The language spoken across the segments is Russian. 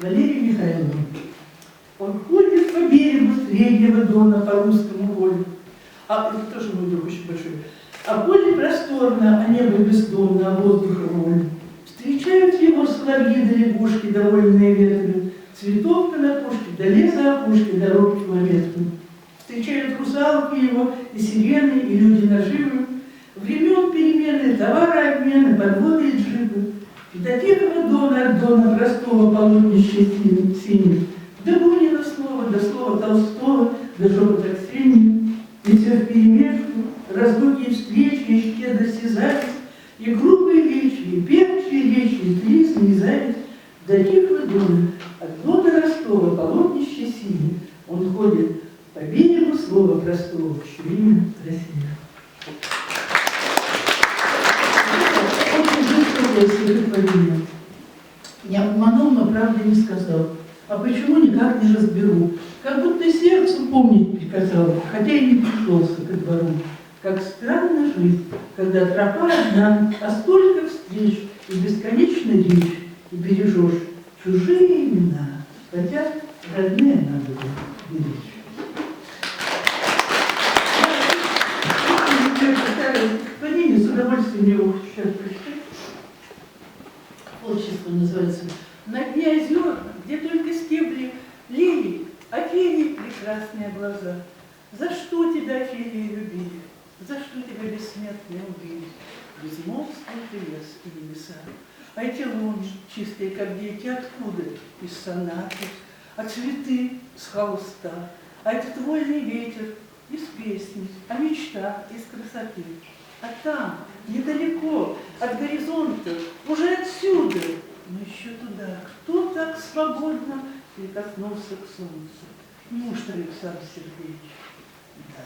Валерий Михайлович. Он ходит по берегу Среднего Дона по русскому полю. Это тоже мой друг очень большой. А поле просторно, а небо бездонно, а воздуха воль. Встречают его соловьи да лягушки, довольные ветром. Цветов на пушке, до леса опушки, дорог километров. Встречают русалки его, и сирены, и люди наживы. Времен перемены, товарообмены, подводы и джипы. И до Тихого Дона, от Дона простого полотнища синих. До Бунина слова, до слова Толстого, до шепота Ксении. И все вперемешку, разлуки и встречи, и щедрость и зависть, и грубые речи, и певчие речи, и тризны, и зависть. До Тихого Дона, от Дона Ростова, полотнище синее, он ходит по берегу слова простого, чье имя Россия. Очень быстро стихотворение. Не обманул, но правды не сказал. А почему, никак не разберу. Как будто сердцу помнить приказал, хотя и не пришелся ко двору. Как странно жить, когда тропа одна, а столько встреч и бесконечная речь, и бережешь чужие имена, хотя родные надо бы беречь. Стихотворение, с удовольствием его сейчас прочитать. Творчество называется. На дне озер, где только стебли лилий, Офелии прекрасные глаза. За что тебя, Офелия, любили? За что тебя бессмертные убили? Безмолвствует и лес, и небеса. А эти луны, чистые, как дети, откуда? Из сонаты, а цветы с холста, а этот вольный ветер из песни, а мечта из красоты. А там, недалеко, от горизонта, уже отсюда, но еще туда, кто так свободно прикоснулся к солнцу? Неужто Александр Сергеевич? Да.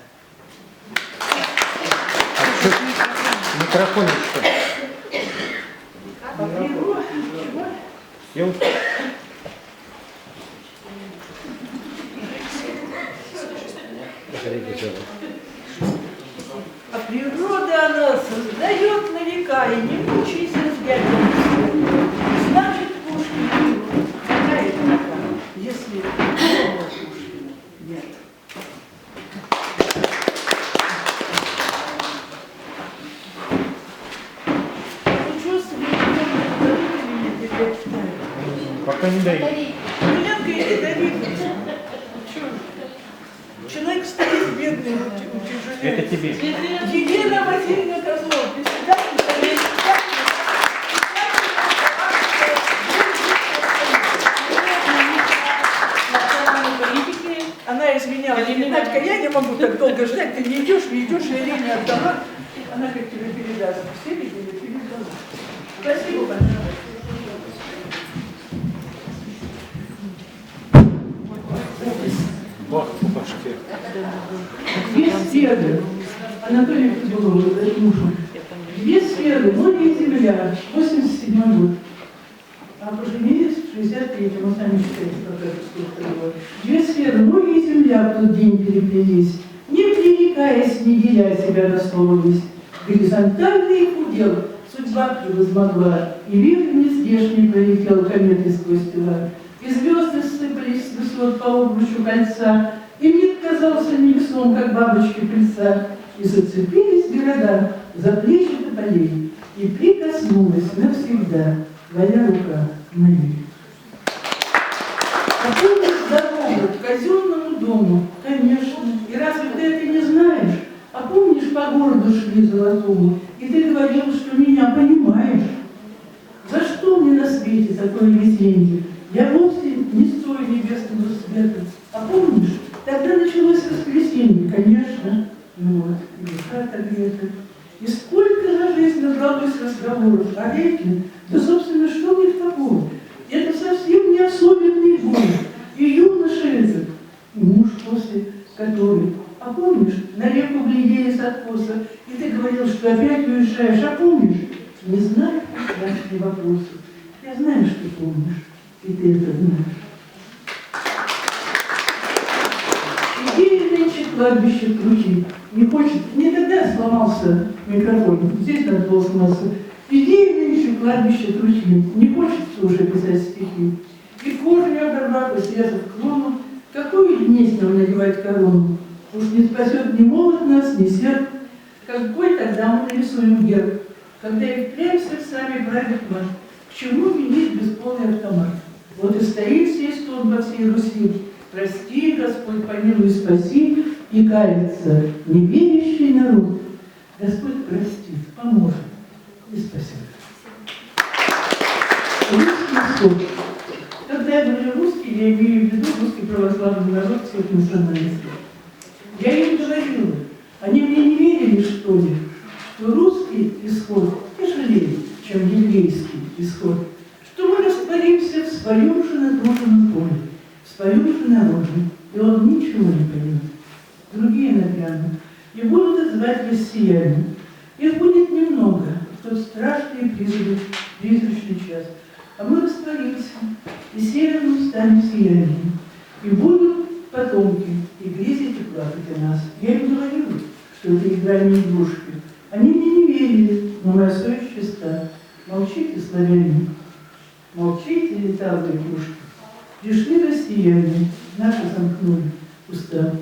Микрофон что? А природа, чего? А природа она создает на века, и не мучайся взглядом. Значит, Пушкин какая века, если Пушкина нет. Ну что, Пока не дают. Ленка или Давид? Человек стоит бедный, утяжеляет. Это тебе. Елена Васильевна Козлова, председатель. Она извинялась. Надька, я не могу так долго ждать, ты не идешь, я ей не отдала. Она как тебе передаст. Все видели, передала. Спасибо большое. Бах по башке. Две сферы. Анатолий Федулов, это мужу. Две сферы, море и земля. 87 год. А поженились в 63-м, мы сами считаете, пока это. Две сферы, море и земля в тот день переплелись, не пререкаясь, не деля себя на слово весь. Горизонтальный их удел судьба превозмогла, и вир нездешний пролетел кометой сквозь тела. И звезды сыпались с высот по обручу кольца, и мир казался невесом, как бабочки пыльца. И зацепились города за плечи тополей, и прикоснулась навсегда твоя рука к моей. А помнишь дорогу к казенному дому? Конечно. И разве ты это не знаешь? А помнишь, по городу шли золотому, и ты говорил, что меня понимаешь? За что мне на свете такое везенье? Я вовсе не стою небесному свету. А помнишь, тогда началось воскресенье, конечно. Ну вот, и душа так где-то. И сколько за жизнь набралось разговоров о реке, да, собственно, что в них такого? Это совсем не особенный год. И юноша этот, и муж после, который. А помнишь, на реку глядели с откоса, и ты говорил, что опять уезжаешь. А помнишь? Не знаю, ваши вопросы. Я знаю, что помнишь. И ты это знаешь. Идея нынче кладбище крутит. Не хочет. Не тогда сломался микрофон. Здесь надо было сломаться. Идея нынче кладбище крутит. Не хочется уже писать стихи. И корни меня Барбаку, срезав крону, какую днесь нам надевать корону? Уж не спасет ни молот нас, ни серп. Какой тогда мы нарисуем герб? Когда и впрямь с сами правит мать, к чему винить бесполый автомат? Вот и стоит сей стон по всей Руси. Прости, Господь, помилуй, спаси, и кается неверящий народ. Господь простит, поможет и спасет. Русский суд. Когда я говорю русский, я имею в виду русский православный народ всех национальностей. Я им говорила, они мне не верили, что ли, что русский исход тяжелее, чем еврейский исход, что мы растворимся в своем же натруженном поле, в своем же народе, и он ничего не поймет. Другие нагрянут и будут звать россияне. Их будет немного в тот страшный призрачный час. А мы растворимся, и северным станем сиянием. И будут потомки и грезить и плакать о нас. Я им говорю, что это игра не игрушки. Они мне не верили, но моя совесть чиста. Молчите, славяне, молчите, летавые игрушки. Пришли россияне, наши замкнули уста.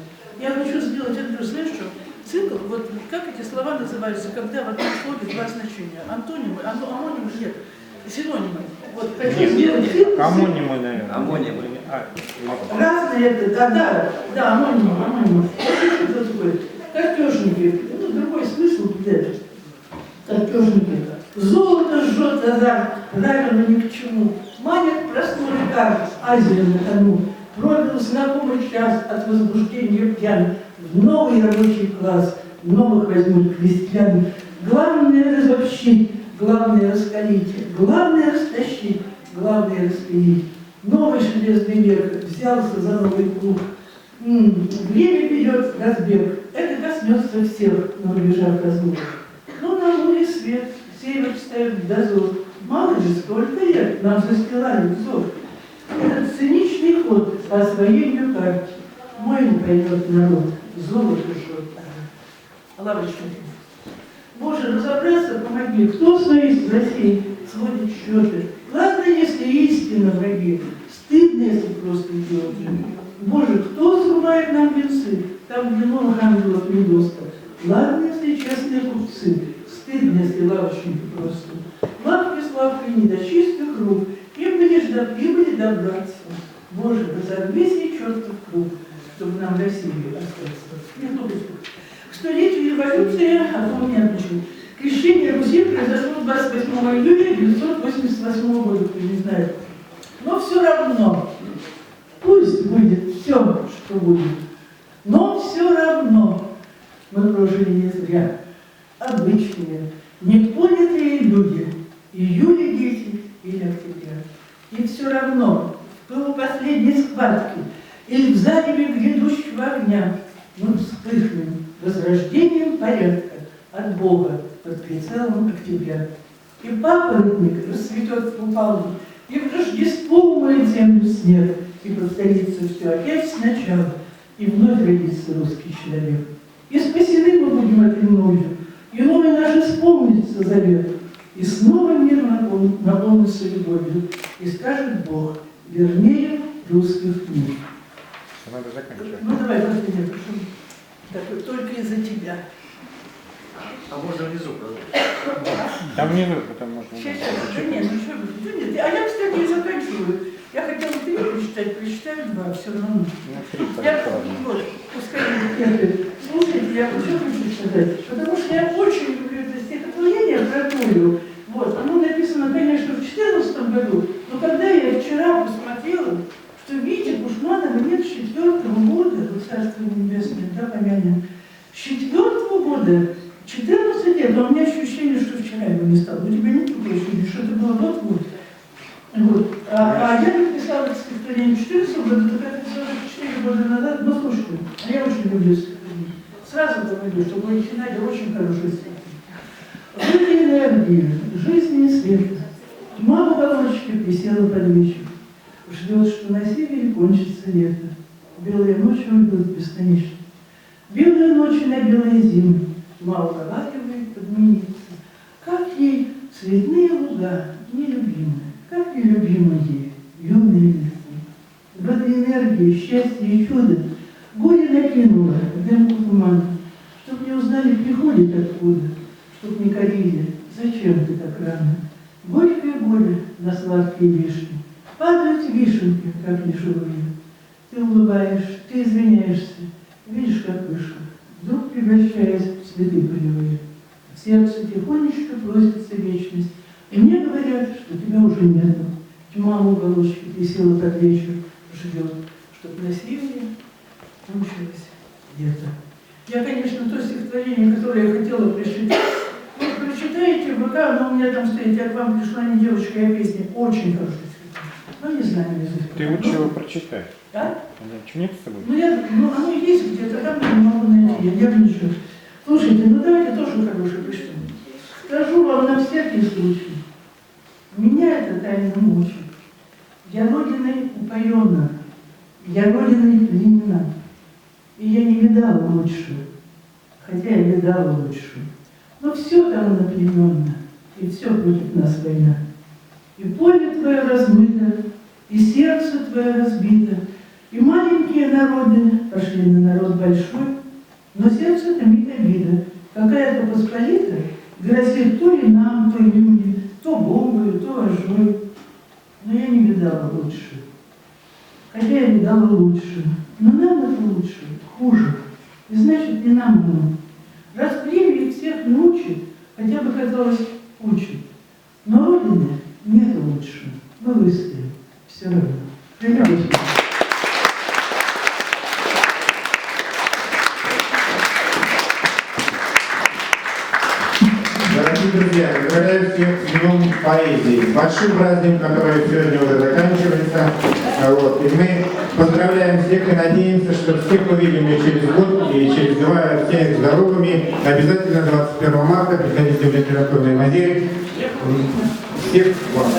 Я хочу сделать это, знаешь что? Цикл, вот как эти слова называются, когда в одном слове два значения? Антонимы, амонимы нет, синонимы. Вот хочу сделать цикл. Амонимы, наверное. Амонимы. Разные это, да, амонимы. Что такое? Картежники, ну, другой смысл где-то. Картежники. Золото жжет азарт, правильно ни к чему. Манит простой лекарь, Азия на кону. Пробил знакомый час от возбуждения пьян. В новый рабочий класс новых возьмут крестьян. Главное разобщить, главное раскалить, главное растащить, главное распилить. Новый железный век взялся за новый круг. Время ведет разбег. Это коснется всех на рубежах разлук. Но на море свет, север встает в дозор. Мало ли, сколько лет нам застилали взор. Этот циничный ход по освоению карт мой не поймет народ, золото жжет. Лавочка. Боже, разобраться помоги, кто в своей России сводит счеты. Ладно, если истинно враги, стыдно, если просто идиоты. Боже, кто срубает нам венцы, там, где новых ангелов недоступ. Ладно, если честные купцы, стыдно, если лавочники просто. Лавки с лавкой не до чистых рук, им бы лишь до прибыли добраться. Боже, разорвись и чертов круг, чтобы нам России остаться. К столетию революции, а то у меня начал. Крещение Руси произошло 28 июля 1988 года, кто не знает. Но все равно, пусть будет все, что будет, но все равно мы прожили не зря. Обычные, непонятые люди, июля дети или октября. И все равно в пылу последней схватки или в зареве грядущего огня мы вспыхнем возрождением порядка от Бога под прицелом октября. И папоротник расцветет в упалу, и в Рождество умоет землю снег, и повторится все опять сначала, и вновь родится русский человек. И спасены мы будем этой ночью, и новый наш исполнится завет, и снова мир наполнится любовью, и скажет Бог, вернее русских мир. Надо заканчивать. Ну давай, последнее, прошу. Так, только из-за тебя. А можно внизу продолжить? Там внизу, потому что... Сейчас, да нет, ну что вы, да нет. А я, кстати, не заканчиваю. Я хотела 3 прочитать, прочитаю 2, все равно. Я, вот, пускай не. Слушайте, я что хочу сказать, потому что я очень люблю это стихотворение про Тулю. Вот, оно написано, конечно, в 2014 году, но когда я вчера посмотрела, что Витя Кушманова нет с 4-го года, Царство Небесное, да, помянем, с 4-го года, 14 лет, но у меня ощущение, что вчера его не стало. У тебя нет такого ощущения, что это было вот-вот. Вот. А я написала это стихотворение 14 года, так это 44 года назад, но слушайте, я очень люблю стихотворение. Сразу говорю, что мой Геннадий очень хороший стихотворение. В этой энергии, жизни и света, тьма в оболочке присела под вечер. Ждет, что на севере кончится лето. Белые ночи уйдут бесконечно. Белые ночи на белые зимы. Тьма уговаривает подмениться. Как ей цветные луга нелюбимые, как нелюбимы ей юные лесы. в этой энергии счастья и чуда горе накинуло дымку тумана, чтоб не узнали, приходит откуда, чтоб не корили, зачем ты так рано. Горькое горе на сладкие вишни, падают вишенки, как неживые. Ты улыбаешь, ты извиняешься, видишь, как вышло, вдруг превращаясь в цветы полевые. В сердце тихонечко просится вечность, и мне говорят, что тебя уже нету. Тьма в уголочке присела под вечер, ждет, чтоб насилие кончилось где-то. Я, конечно, то стихотворение, которое я хотела прочитать, вы прочитаете, в ВК, оно у меня там стоит, я к вам пришла не девочка, я песня, очень хорошая стихотворение. Ну, не знаю, язык. Ты лучше его прочитай. А? Что нет с тобой? Ну, оно есть где-то, там я не могу найти, я нервничаю. Слушайте, ну давайте тоже хорошее прочтем. Скажу вам на всякий случай. Меня это тайна мучит. Я родиной упоена, я родиной пленена. И я не видала лучше, хотя я видала лучше. Но все там одноплеменно, и все против нас война. И поле твое размыто, и сердце твое разбито, и маленькие народы пошли на народ большой, но сердце томит обида. Какая-то посполита грозит то ли нам, то люди, то бомбой, то вожжой. Но я не видала лучше. Хотя я видала лучше. Но нам это лучше, хуже. И значит, не нам оно. Раз племя их всех не учит, хотя бы, казалось, учит. Но Родины нет лучше. Мы выстоим. Все равно. Примерно. Дорогие друзья, поздравляю всех с Днем поэзии. Большим праздником, который сегодня уже заканчивается. Вот. И мы поздравляем всех и надеемся, что всех увидим и через год, и через два, всех здоровыми. Обязательно 21 марта приходите в литературный музей. Всех вам.